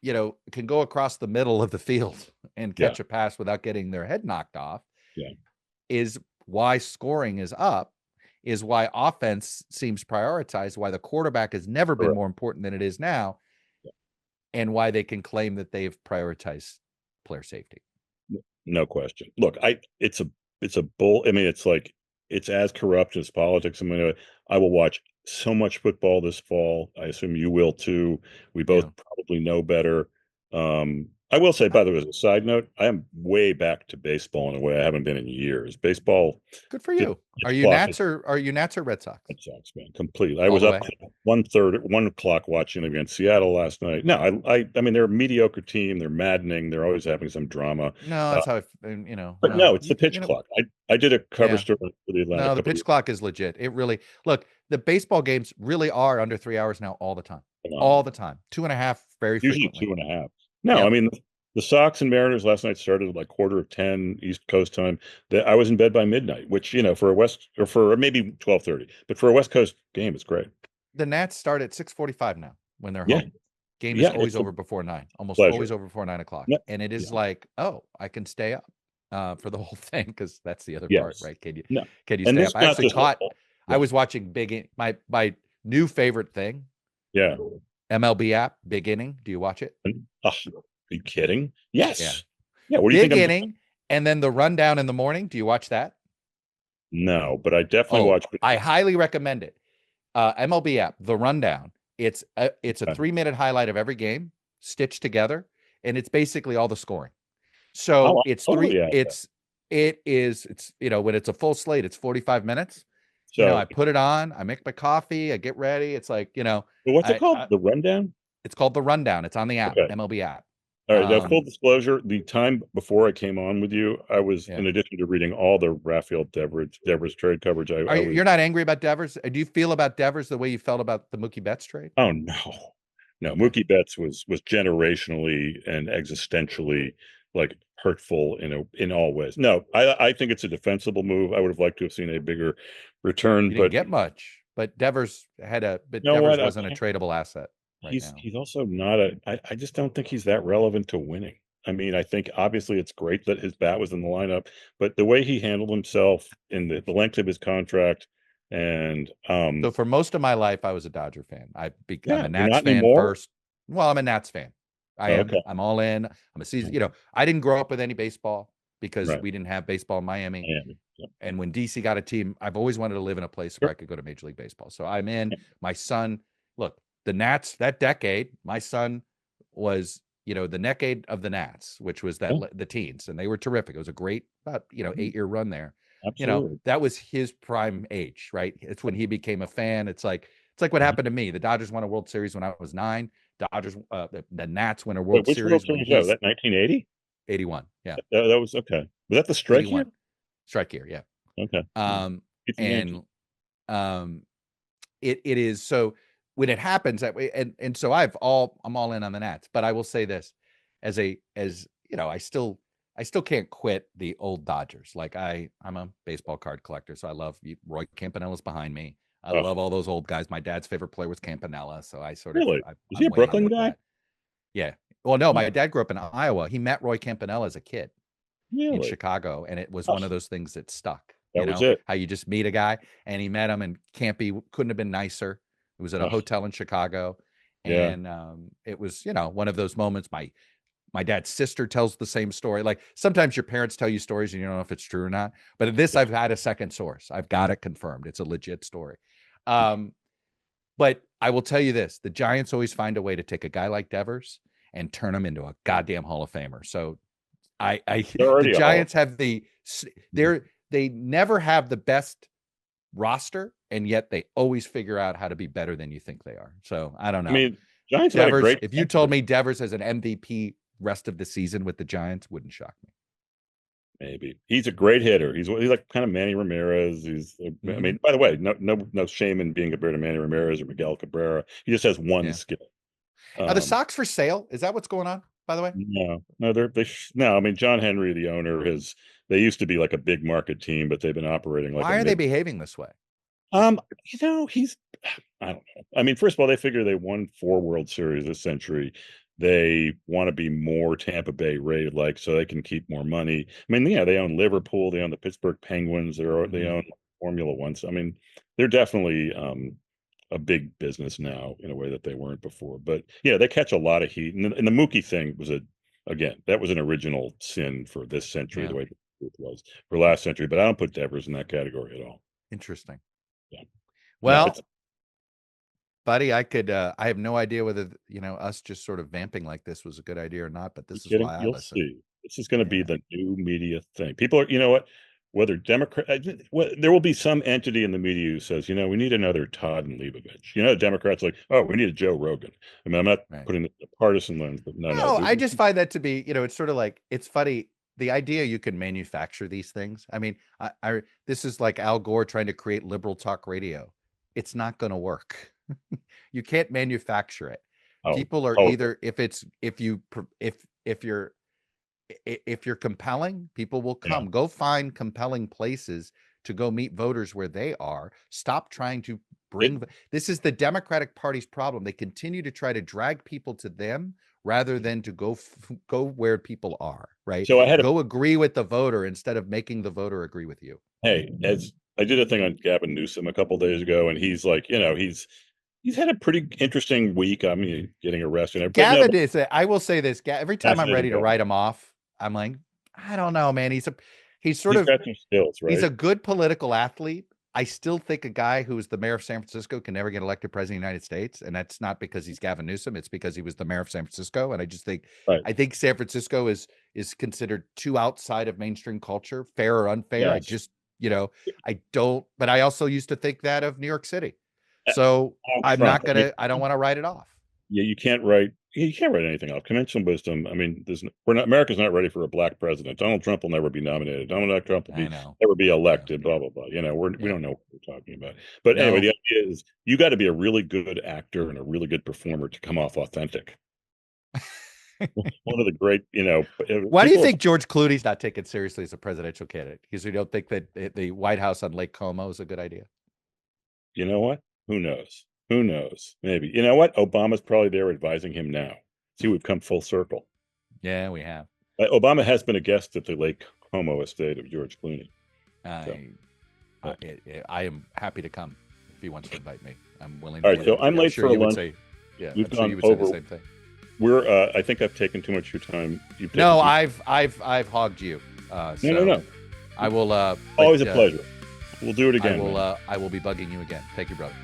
can go across the middle of the field and catch a pass without getting their head knocked off, is why scoring is up, is why offense seems prioritized, why the quarterback has never been more important than it is now, and why they can claim that they've prioritized player safety. No question. Look, it's a bull. I mean, it's as corrupt as politics. I will watch so much football this fall. I assume you will too. We both probably know better. I will say, by the way, as a side note, I am way back to baseball in a way I haven't been in years. Baseball. Good for you. Are you Nats or Red Sox? Red Sox, man, completely. I was up 1:00 watching against Seattle last night. No, I mean, they're a mediocre team. They're maddening. They're always having some drama. No, that's how But no, it's the pitch clock. I did a cover story for the Atlantic. No, the pitch clock is legit. It really the baseball games really are under 3 hours now, all the time. All the time. 2.5, very frequently. Usually 2.5. No, I mean, the Sox and Mariners last night started at like 9:45 East Coast time. I was in bed by midnight, which, for a West, or for maybe 12:30, but for a West Coast game, it's great. The Nats start at 6:45 now when they're home. Game is always over before 9, almost always over before 9 o'clock. And it is like, I can stay up for the whole thing, because that's the other part, right? Can you stay up? I actually I was watching my new favorite thing. Yeah. MLB app, Big Inning. Do you watch it? Are you kidding? Yes. Yeah. What do you think? Big Inning, and then the rundown in the morning. Do you watch that? No, but I definitely watch. I highly recommend it. MLB app, the rundown. It's a 3-minute highlight of every game stitched together, and it's basically all the scoring. So it's when it's a full slate, it's 45 minutes. So I put it on, I make my coffee, I get ready. It's like, what's it called? The rundown? It's called the rundown. It's on the app, MLB app. All right. Now, full disclosure, the time before I came on with you, I was, in addition to reading all the Rafael Devers trade coverage. You're not angry about Devers? Do you feel about Devers the way you felt about the Mookie Betts trade? Oh, no. Mookie Betts was generationally and existentially hurtful in all ways. No, I think it's a defensible move. I would have liked to have seen a bigger return. He didn't get much, but Devers Devers wasn't a tradable asset. He's also not I just don't think he's that relevant to winning. I mean, I think obviously it's great that his bat was in the lineup, but the way he handled himself in the length of his contract, and so for most of my life I was a Dodger fan. I'm a Nats fan first. Well, I'm a Nats fan. I'm all in. I'm a season, I didn't grow up with any baseball because we didn't have baseball in Miami. And when DC got a team, I've always wanted to live in a place where I could go to Major League Baseball. So I'm in. My son, look, the Nats, that decade, my son was, the decade of the Nats, which was the teens, and they were terrific. It was a great, 8-year run there. Absolutely. That was his prime age, right? It's when he became a fan. It's like what happened to me. The Dodgers won a World Series when I was 9. The Nats win a World Series. Which World Series was that? 1980? 81. Yeah. That was okay. Was that the strike 81. year? Strike year, yeah. Okay. It is so. When it happens that way, and so I'm all in on the Nats, but I will say this, I still can't quit the old Dodgers. Like I'm a baseball card collector, so I love Roy Campanella's behind me. I love all those old guys. My dad's favorite player was Campanella, so I sort of really. Is he a Brooklyn guy? Yeah, Well, no, my dad grew up in Iowa. He met Roy Campanella as a kid in Really? Chicago, and it was one of those things that stuck. That was it. How you just meet a guy, and he met him, and Campy couldn't have been nicer. It was at a hotel in Chicago, and it was, one of those moments. My dad's sister tells the same story. Like, sometimes your parents tell you stories and you don't know if it's true or not. But this, I've had a second source. I've got it confirmed. It's a legit story. But I will tell you this: the Giants always find a way to take a guy like Devers and turn him into a goddamn Hall of Famer. So the Giants have they never have the best roster, and yet they always figure out how to be better than you think they are. So I don't know. I mean, Giants Devers, had a great. If you told me Devers has an MVP rest of the season with the Giants, wouldn't shock me. Maybe he's a great hitter. He's like kind of Manny Ramirez. I mean, by the way, no shame in being compared to Manny Ramirez or Miguel Cabrera. He just has one skill. Are the Sox for sale? Is that what's going on, by the way? No. No. I mean, John Henry, the owner, they used to be like a big market team, but they've been operating like. Why are they behaving this way? He's. I don't know. I mean, first of all, they figure they won 4 World Series this century. They want to be more Tampa Bay rated, so they can keep more money. I mean, they own Liverpool, they own the Pittsburgh Penguins, they own Formula One. So, I mean, they're definitely a big business now in a way that they weren't before. But they catch a lot of heat, and the Mookie thing was that was an original sin for this century, the way it was for last century. But I don't put Devers in that category at all. Interesting. Yeah. Well. Buddy, I have no idea whether, us just sort of vamping like this was a good idea or not, but this is why I listen. See. This is going to be the new media thing. People are, whether there will be some entity in the media who says, we need another Todd and Leibovich. Democrats like, oh, we need a Joe Rogan. I mean, I'm not putting the partisan lens, but no. I just find that to be, it's sort of like, it's funny. The idea you can manufacture these things. I mean, this is like Al Gore trying to create liberal talk radio. It's not going to work. You can't manufacture it. People are either if you're compelling, people will come. Go find compelling places to go meet voters where they are. Stop trying to bring. This is the Democratic Party's problem. They continue to try to drag people to them rather than to go where people are. Right. So go agree with the voter instead of making the voter agree with you. Hey, as I did a thing on Gavin Newsom a couple of days ago, and he's like, he's had a pretty interesting week. I mean, getting arrested. Gavin is. I will say this. Every time I'm ready to write him off, I'm like, I don't know, man. He's got some skills, right? He's a good political athlete. I still think a guy who was the mayor of San Francisco can never get elected president of the United States, and that's not because he's Gavin Newsom. It's because he was the mayor of San Francisco, and I just think I think San Francisco is considered too outside of mainstream culture, fair or unfair. I just I don't. But I also used to think that of New York City. So I'm not gonna. I don't want to write it off. Yeah, you can't write anything off. Conventional wisdom. I mean, America's not ready for a black president. Donald Trump will never be nominated. Donald Trump will never be elected. Blah blah blah. We don't know what we're talking about. But anyway, the idea is you got to be a really good actor and a really good performer to come off authentic. One of the great, Why do you think George Clooney's not taken seriously as a presidential candidate? Because we don't think that the White House on Lake Como is a good idea. You know what? Who knows? Maybe. You know what? Obama's probably there advising him now. See, we've come full circle. Yeah, we have. Obama has been a guest at the Lake Como estate of George Clooney. I am happy to come if he wants to invite me. I'm willing. All right, so I'm late for lunch. We've gone over. Say the same thing. I think I've taken too much of your time. I've hogged you. No. I will. Always a pleasure. We'll do it again. I will be bugging you again. Thank you, brother.